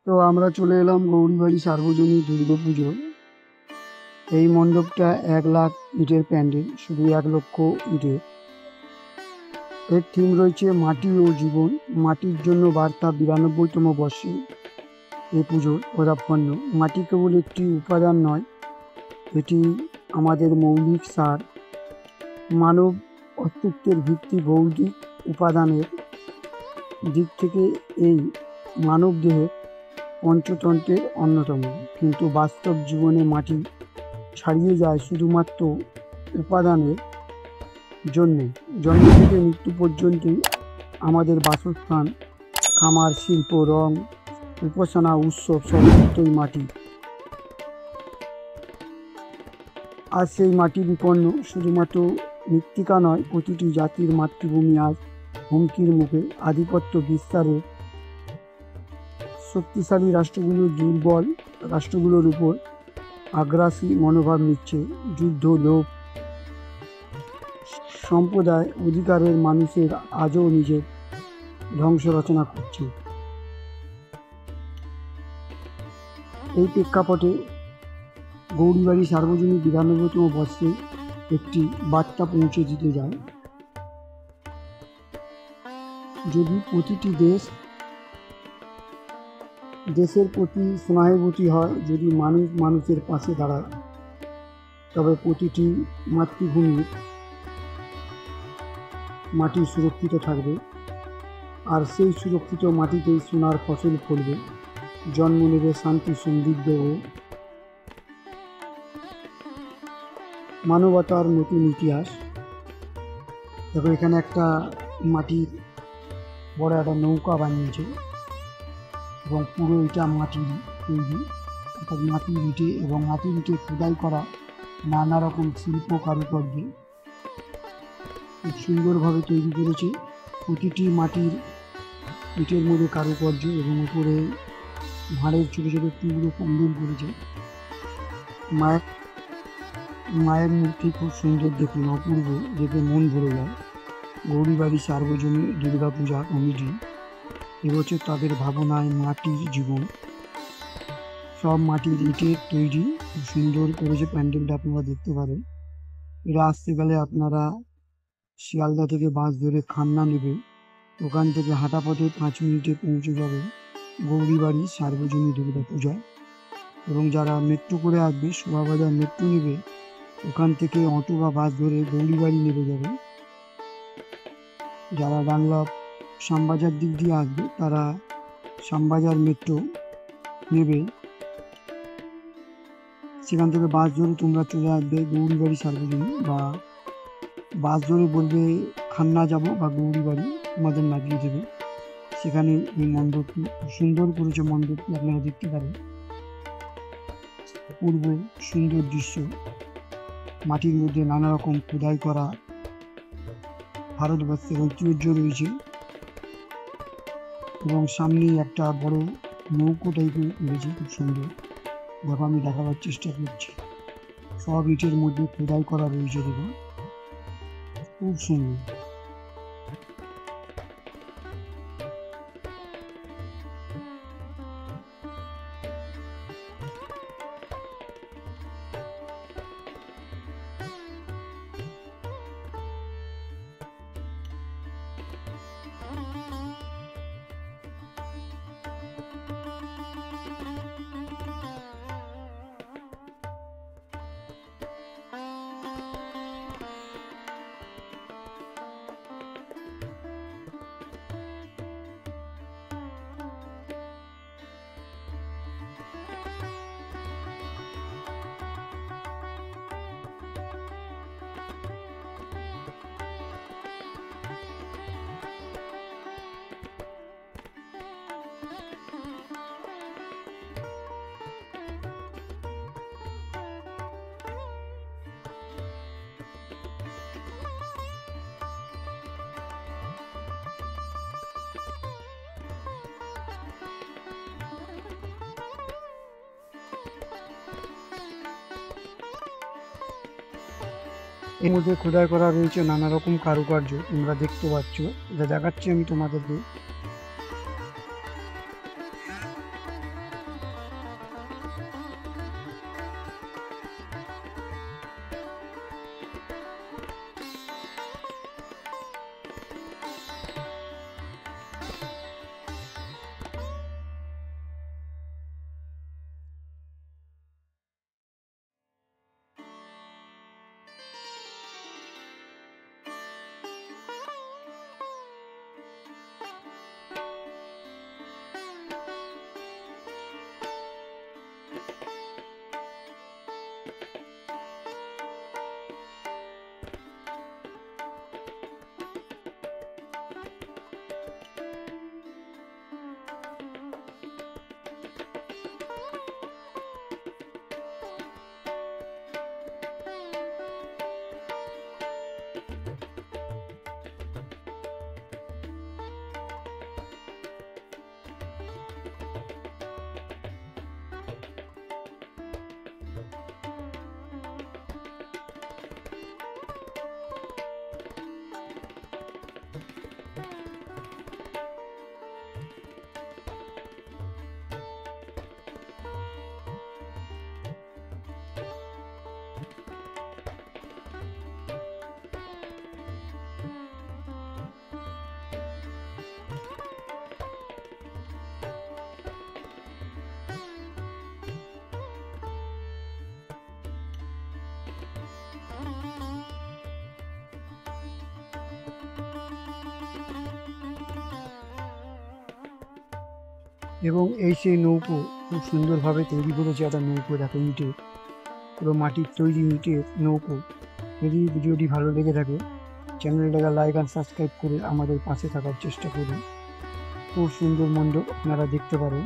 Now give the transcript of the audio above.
তো আমরা চলে এলাম গৌরীবাড়ি সার্বজনীন দুর্গাপুজো। এই মণ্ডপটা 1,00,000 ইটের প্যান্ডেল, শুধু 1,00,000 ইটের। এর থিম রয়েছে মাটি ও জীবন। মাটির জন্য বার্তা 92তম বর্ষে এই পুজোর পদার্পণ্য। মাটি কেবল একটি উপাদান নয়, এটি আমাদের মৌলিক সার, মানব অস্তিত্বের ভিত্তি। ভৌতিক উপাদানের দিক থেকে এই মানব দেহের পঞ্চতন্ত্রের অন্যতম, কিন্তু বাস্তব জীবনে মাটি ছাড়িয়ে যায় শুধুমাত্র উপাদানের জন্যে। জন্ম থেকে মৃত্যু পর্যন্ত আমাদের বাসস্থান, খামার, শিল্প, রং, উপাসনা, উৎসব সবই মাটি। আর সেই মাটি বিপন্ন শুধুমাত্র মৃত্তিকা নয়, প্রতিটি জাতির মাতৃভূমি আজ হুমকির মুখে। আধিপত্য বিস্তারে শক্তিশালী রাষ্ট্রগুলো দুর্বল রাষ্ট্রগুলোর উপর আগ্রাসী মনোভাব নিচ্ছে। যুদ্ধ, লোভ, সম্প্রদায় অধিকারের মানুষের আজও নিজের ধ্বংস রচনা করছে। এই প্রেক্ষাপটে গৌরীবাড়ি সার্বজনীন 92তম বর্ষে একটি বার্তা পৌঁছে দিতে যায়। যদি প্রতিটি দেশের প্রতি সহানুভূতি হয়, যদি মানুষ মানুষের পাশে দাঁড়ায়, তবে প্রতিটি মাতৃভূমির মাটি সুরক্ষিত থাকবে। আর সেই সুরক্ষিত মাটিতেই সোনার ফসল ফলবে, জন্ম নেবে শান্তি, সমৃদ্ধ ও মানবতার নতুন ইতিহাস। দেখো, এখানে একটা মাটির বড় একটা নৌকা বানিয়েছে এবং পুরো এটা মাটির তৈরি, অর্থাৎ মাটির ইটে এবং মাটির ইটে খোদাই করা নানা রকম শিল্প কারুকার্য খুব সুন্দরভাবে তৈরি করেছে। প্রতিটি মাটির ইটের মধ্যে কারুকার্য এবং উপরে ভাঁড়ের ছোটো ছোটো টুকরো প্যান্ডেল করেছে। মায়ের মূর্তি খুব সুন্দর, দেখুন, অপূর্ব, দেখে মন ভরে যায়। গৌরীবাড়ি সার্বজনীন দুর্গাপূজা কমিটি এবছর তাদের ভাবনায় মাটির জীবন, সব মাটির ইটের তৈরি, খুব সুন্দর করেছে প্যান্ডেলটা, আপনারা দেখতে পারেন। এরা আসতে গেলে আপনারা শিয়ালদা থেকে বাস ধরে খান্না নেবে, ওখান থেকে হাঁটা পথে 5 মিনিটে পৌঁছে যাবে গৌরীবাড়ি সার্বজনীন দুর্গাপূজা। এবং যারা মেট্রো করে আসবে, শোভাবাজার মেট্রো নেবে, ওখান থেকে অটো বা বাস ধরে গৌরীবাড়ি নেমে যাবে। যারা ডানলপ শ্যামবাজার দিক দিয়ে আসবে, তারা শ্যামবাজার মেট্রো নেবে, সেখান থেকে বাস ধরে তোমরা চলে আসবে গৌরীবাড়ি সার্বজনীন, বা বাস ধরে বলবে খান্না যাব বা গৌরীবাড়ি, তোমাদের নামিয়ে দেবে সেখানে। এই মণ্ডপটি খুব সুন্দর করেছে, মণ্ডপটি আপনারা দেখতে পারেন। পূর্ব সুন্দর দৃশ্য, মাটির মধ্যে নানা রকম খোদাই করা ভারতবর্ষের ঐতিহ্য রয়েছে। এবং সামনে একটা বড় নৌকো টাইপের রয়েছে, খুব সুন্দর। দেখো, আমি দেখাবার চেষ্টা করছি, সব ইটের মধ্যে খোদাই করা রয়েছে, দেখো, খুব সুন্দর। এর মধ্যে খোদাই করা রয়েছে নানা রকম কারুকার্য, তোমরা দেখতে পাচ্ছ, এটা দেখাচ্ছি আমি তোমাদেরকে। এবং এই সেই নৌকো খুব সুন্দরভাবে তৈরি করেছে একটা নৌকো, দেখো ইটে, পুরো মাটির তৈরি ইটের নৌকো। যদি ভিডিওটি ভালো লেগে থাকে চ্যানেলটাকে লাইক আর সাবস্ক্রাইব করে আমাদের পাশে থাকার চেষ্টা করুন। খুব সুন্দর মণ্ডপ আপনারা দেখতে পারেন।